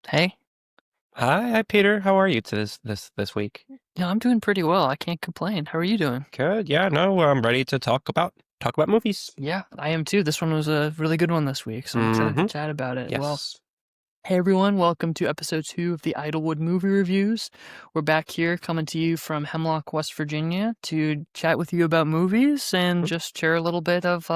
Hey, Hi, Peter. How are you to this week? yeah, I'm doing pretty well. I can't complain. How are you doing? Good. Yeah, no, I'm ready to talk about movies. Yeah, I am too. This one was a really good one this week, so I'm excited to Mm-hmm. chat about it. Well, Yes. hey everyone, welcome to episode 2 of the Idlewood Movie Reviews. We're back here coming to you from Hemlock, West Virginia to chat with you about movies and Mhm. just share a little bit of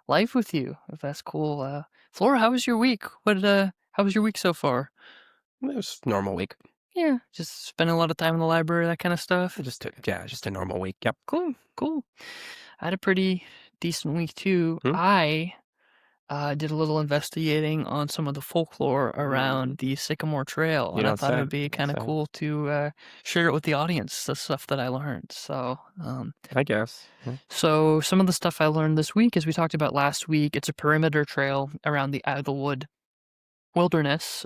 life with you, if that's cool. Flora, how was your week? How was your week so far? It was a normal week. Yeah, just spending a lot of time in the library, that kind of stuff. Just a normal week. Yep. Cool, cool. I had a pretty decent week too. Hmm? I did a little investigating on some of the folklore Mm. around the Sycamore Trail, You and I don't thought it say. would be You don't kind of say. cool to share it with the audience, the stuff that I learned. I guess. Hmm. So some of the stuff I learned this week, as we talked about last week, it's a perimeter trail around the Idlewood Wilderness,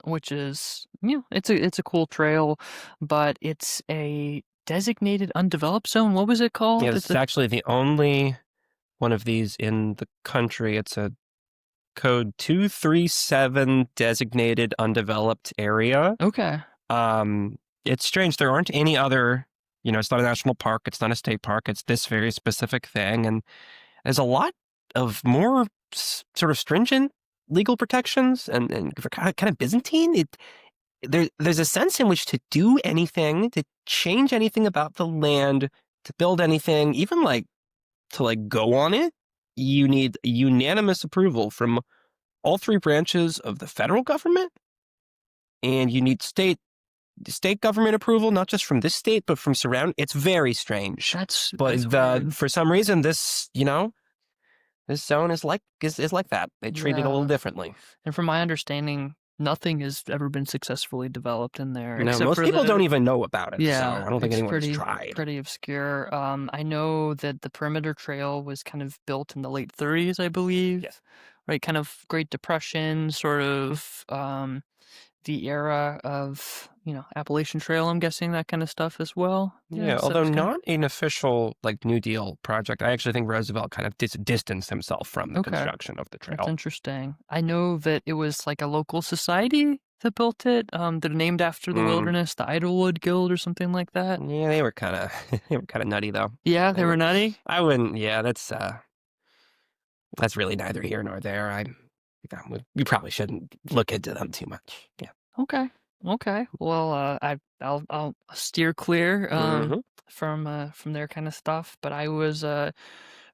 which is, it's a cool trail, but it's a designated undeveloped zone. What was it Yeah, called? this is actually the only one of these in the country. It's a code 237 designated undeveloped area. Okay. Um, it's strange. There aren't any other, it's not a national park. It's not a state park. It's this very specific thing. And there's a lot of more sort of stringent legal protections and for kind of Byzantine. There's a sense in which to do anything, to change anything about the land, to build anything, even like to like go on it, you need unanimous approval from all three branches of the federal government, and you need state government approval, not just from this state, but from surround. It's very strange. That's But weird. for some reason, this zone is like that. They treat it a little Yeah. differently. And from my understanding, nothing has ever been successfully developed in there No, except most for people don't the even know about it, so yeah, I don't think it's anyone has pretty tried. pretty obscure. I know that the perimeter trail was kind of built in the late 30s, I believe. Yes. Right, kind of Great Depression, sort Mhm. of the era of, Appalachian Trail, I'm guessing that kind of stuff as well. Yeah, Yeah, so it although was kind of not an official like New Deal project. I actually think Roosevelt kind of distanced himself from the okay. construction of the That's trail. interesting. I know that it was like a local society that built it. They're named after the Mm. wilderness, the Idlewood Guild or something like that. Yeah, they were kind of they were kind of nutty though. Yeah, They they were were. nutty. I wouldn't. Yeah, that's really neither here nor there. We probably shouldn't look into them too much. Yeah. Okay. Okay. Well, I'll steer clear Hmm. from their kind of stuff, but I was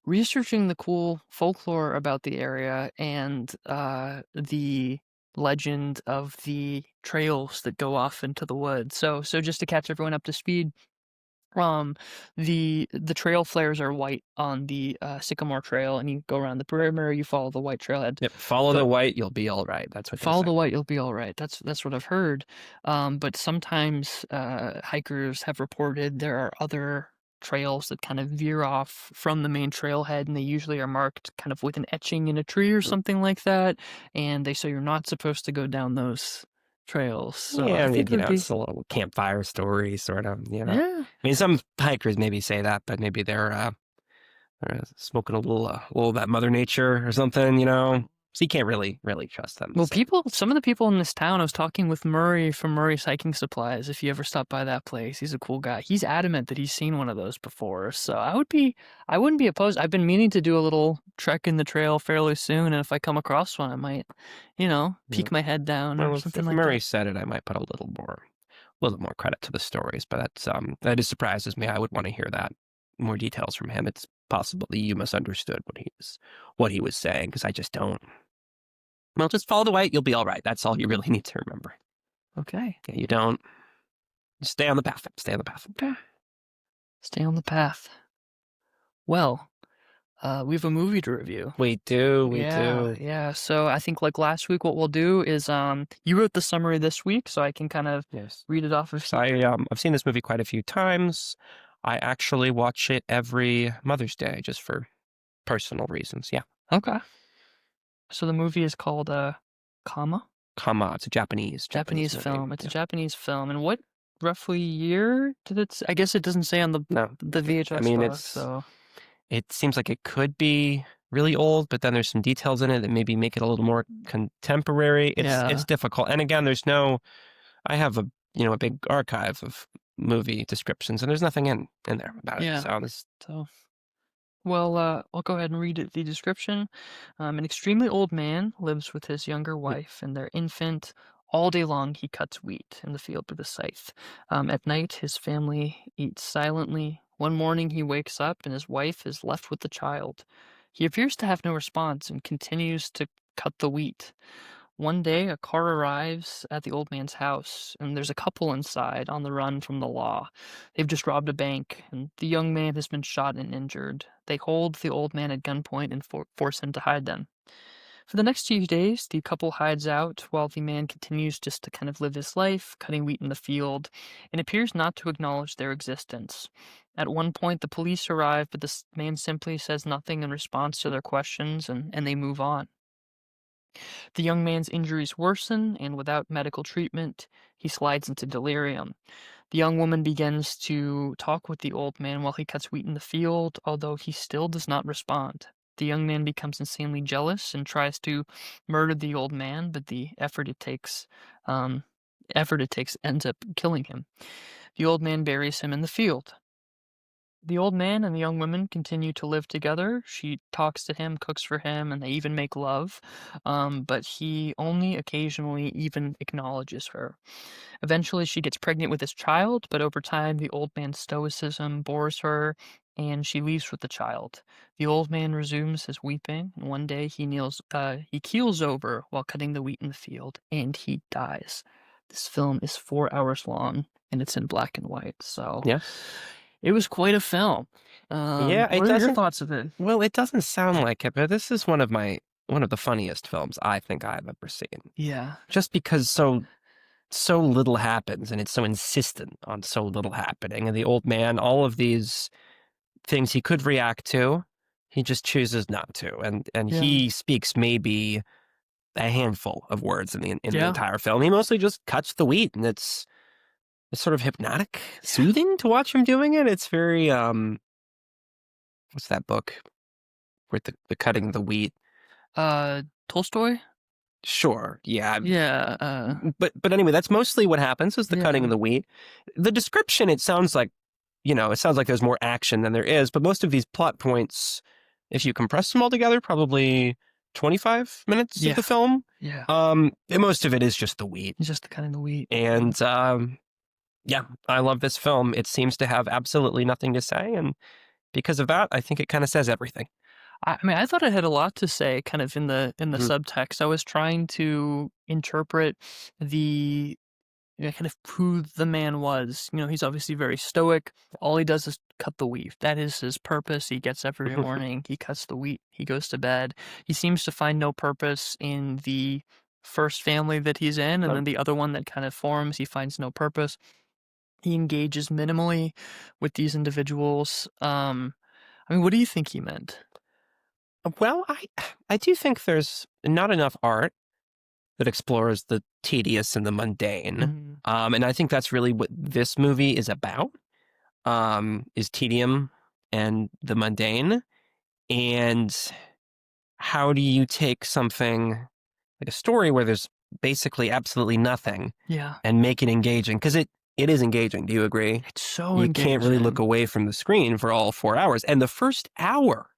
researching the cool folklore about the area and the legend of the trails that go off into the woods. So just to catch everyone up to speed, the trail flares are white on the Sycamore Trail, and you go around the perimeter, you follow the white trailhead. Yep. Follow the But white, you'll be all right. That's what they follow say. the white, you'll be all right. That's what I've heard. But sometimes hikers have reported there are other trails that kind of veer off from the main trailhead, and they usually are marked kind of with an etching in a tree or something like that. And they say you're not supposed to go down those trails. So Yeah, I I mean, think it would be, it's a little campfire story, sort of. yeah. I mean, some hikers maybe say that, but maybe they're smoking a little of that Mother Nature or something. So you can't really trust them. Well, So, some of the people in this town, I was talking with Murray from Murray's Hiking Supplies. If you ever stop by that place, he's a cool guy. He's adamant that he's seen one of those before. So I wouldn't be opposed. I've been meaning to do a little trek in the trail fairly soon. And if I come across one, I might, yeah. peek my head down or Well, something if like Murray that. said it, I might put a little more credit to the stories. But that just surprises me. I would want to hear that more details from him. It's possible that you misunderstood what he was saying because I just don't. Well, just follow the white. You'll be all right. That's all you really need to remember. Okay. Yeah, you don't. Just stay on the path. Stay on the path. Okay. Stay on the path. Well, We have a movie to review. We do, we Yeah, do. yeah. So I think like last week, what we'll do is you wrote the summary this week, so I can kind of Yes. read it off of So here. I've seen this movie quite a few times. I actually watch it every Mother's Day just for personal reasons. Yeah. Okay. So the movie is called Comma, Kama. It's a Japanese Japanese movie. film. It's a Yeah. Japanese film. And what roughly year did I guess it doesn't say on No. the I VHS mean, box. So it seems like it could be really old, but then there's some details in it that maybe make it a little more contemporary. It's yeah, difficult. And again, I have a big archive of movie descriptions, and there's nothing in there about it. yeah. So this, So well, I'll go ahead and read the description. An extremely old man lives with his younger wife and their infant. All day long, he cuts wheat in the field with a scythe. At night, his family eats silently. One morning, he wakes up and his wife is left with the child. He appears to have no response and continues to cut the wheat. One day, a car arrives at the old man's house, and there's a couple inside on the run from the law. They've just robbed a bank, and the young man has been shot and injured. They hold the old man at gunpoint and force him to hide them. For the next few days, the couple hides out while the man continues just to kind of live his life, cutting wheat in the field, and appears not to acknowledge their existence. At one point, the police arrive, but this man simply says nothing in response to their questions, and they move on. The young man's injuries worsen, and without medical treatment, he slides into delirium. The young woman begins to talk with the old man while he cuts wheat in the field, although he still does not respond. The young man becomes insanely jealous and tries to murder the old man, but the um, effort it takes ends up killing him. The old man buries him in the field. The old man and the young woman continue to live together. She talks to him, cooks for him, and they even make love. But he only occasionally even acknowledges her. Eventually, she gets pregnant with his child, but over time, the old man's stoicism bores her, and she leaves with the child. The old man resumes his weeping, and one day he keels over while cutting the wheat in the field, and he dies. This film is 4 hours long, and it's in black and white, so yes. it was quite a film. Yeah, it What are your doesn't. thoughts of it? Well, it doesn't sound like it, but this is one of the funniest films I think I've ever seen. Yeah, Just because so little happens, and it's so insistent on so little happening, and the old man, all of these things he could react to, he just chooses not to, and yeah, he speaks maybe a handful of words in the yeah, entire film. He mostly just cuts the wheat, and it's sort of hypnotic, soothing to watch him doing it. It's very what's that book with the cutting the wheat? Tolstoy? Sure, yeah, Yeah, but anyway, that's mostly what happens is the cutting of yeah, the wheat. The description, it sounds like, it sounds like there's more action than there is, but most of these plot points, if you compress them all together, probably 25 minutes of yeah, the film. yeah. And most of it is just the wheat. It's just the kind of the wheat. And yeah, I love this film. It seems to have absolutely nothing to say, and because of that, I think it kind of says everything. I mean, I thought it had a lot to say, kind of in the Mhm. subtext. I was trying to interpret the kind of who the man was. He's obviously very stoic. All he does is cut the wheat. That is his purpose. He gets up every morning. He cuts the wheat. He goes to bed. He seems to find no purpose in the first family that he's in, and No. then the other one that kind of forms. He finds no purpose. He engages minimally with these individuals. I mean, what do you think he meant? Well, I do think there's not enough art that explores the tedious and the mundane. Mhm. And I think that's really what this movie is about, is tedium and the mundane. And how do you take something like a story where there's basically absolutely nothing Yeah, and make it engaging? Because it is engaging. Do you agree? it's so You can't really look engaging. away from the screen for all 4 hours. And the first hour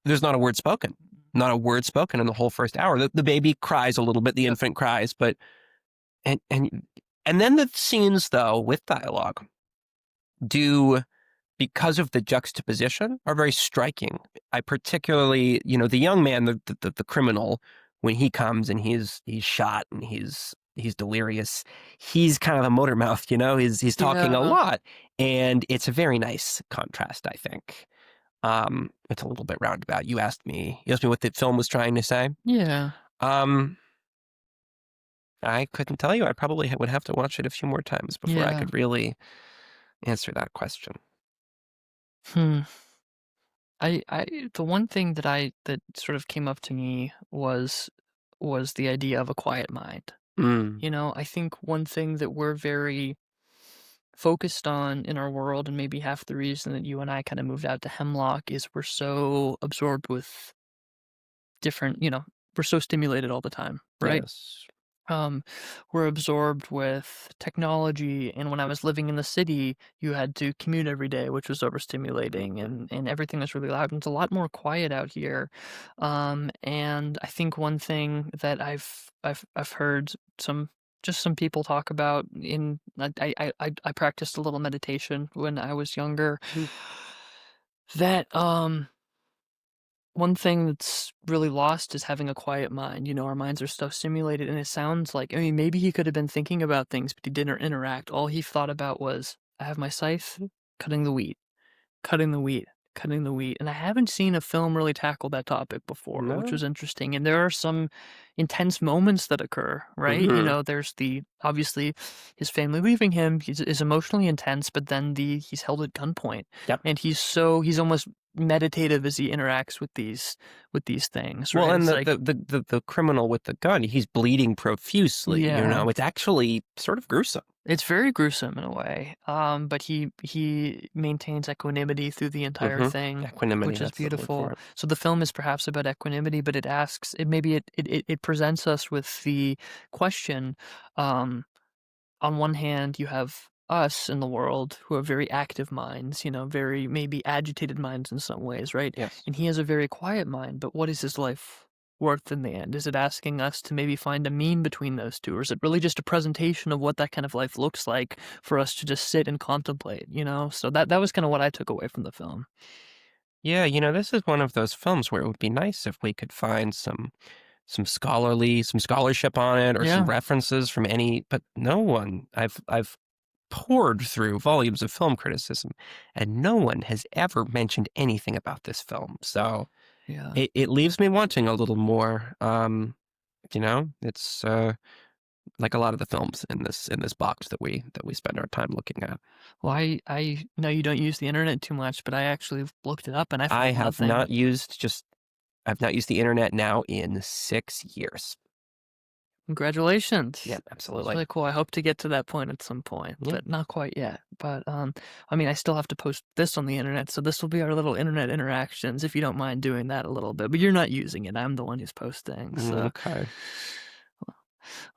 there's not a word spoken. Not a word spoken in the whole first hour. The baby cries a little bit, the Yep. infant cries, but and and and then the scenes though with dialogue do, because of the juxtaposition, are very striking. I particularly, the young man, the criminal, when he comes and he's shot and he's delirious, he's kind of a motor mouth, he's talking a Yeah, lot, and it's a very nice contrast, I think. It's a little bit roundabout. You asked me what the film was trying to say. Yeah. Um, I couldn't tell you. I probably would have to watch it a few more times before I Yeah. could really answer that question. Hmm. The one thing that sort of came up to me was the idea of a quiet mind. Mm, I think one thing that we're very focused on in our world, and maybe half the reason that you and I kind of moved out to Hemlock, is we're so absorbed with different, we're so stimulated all the time, right? yes. um, were absorbed with technology. And when I was living in the city, you had to commute every day, which was overstimulating, and everything was really loud. And it's a lot more quiet out here. And I think one thing that I've heard some people talk about in I practiced a little meditation when I was younger. Mhm. That one thing that's really lost is having a quiet mind. Our minds are stuff stimulated, and it sounds like, I mean, maybe he could have been thinking about things, but he didn't interact. All he thought about was, I have my scythe, cutting the wheat, cutting the wheat, cutting the wheat. And I haven't seen a film really tackle that topic before, which No. was interesting. And there are some intense moments that occur, right? Hmm. There's obviously his family leaving him is emotionally intense, but then he's held at gunpoint, Yep. and he's almost meditative as he interacts with these things, Well, right? and It's the, like, the, the, the, the criminal with the gun, he's bleeding profusely, yeah, It's actually sort of gruesome. it's very gruesome in a way, but he maintains equanimity through the entire Hmm. thing, Equanimity, which is that's the word for beautiful. it. So the film is perhaps about equanimity, but it presents us with the question. Um, on one hand, you have us in the world who have very active minds, very maybe agitated minds in some ways, right? Yes. And he has a very quiet mind, but what is his life worth in the end? Is it asking us to maybe find a mean between those two? Or is it really just a presentation of what that kind of life looks like for us to just sit and contemplate? So that was kind of what I took away from the film. Yeah, this is one of those films where it would be nice if we could find some scholarship on it or some Yeah. references from but no one. I've poured through volumes of film criticism, and no one has ever mentioned anything about this film. So Yeah. it leaves me wanting a little more. It's like a lot of the films in this box that we spend our time looking at. Well, I know you don't use the internet too much, but I actually looked it up and I I found have nothing. not used just I've not used the internet now in 6 years. Congratulations. Yeah, It's absolutely. really cool. I hope to get to that point at some point, Yeah. but not quite yet. But I mean, I still have to post this on the internet, so this will be our little internet interactions if you don't mind doing that a little bit. But you're not using it. I'm the one who's posting. So, Okay.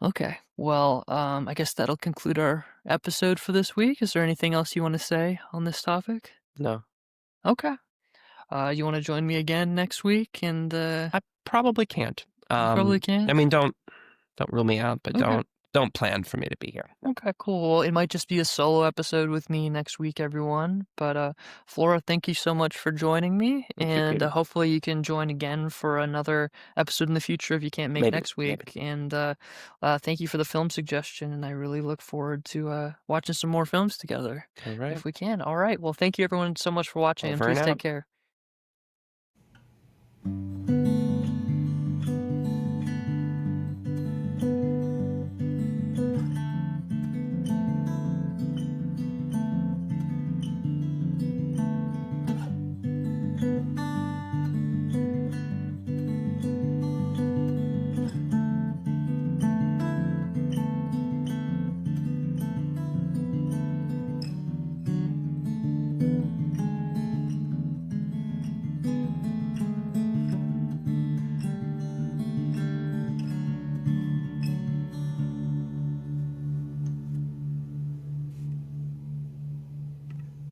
okay. Well, I guess that'll conclude our episode for this week. Is there anything else you want to say on this topic? No, Okay. You want to join me again next week and I probably can't. you probably I can't? mean, don't rule me out, but Okay. don't plan for me to be here. No. Okay, cool. Well, it might just be a solo episode with me next week, everyone. But Flora, thank you so much for joining me, Thank you, and Peter. hopefully you can join again for another episode in the future if you can't make Maybe, next maybe. week. And thank you for the film suggestion, and I really look forward to watching some more films together All right. if we can. All right. Well, thank you everyone so much for watching, and Over and please take out. care.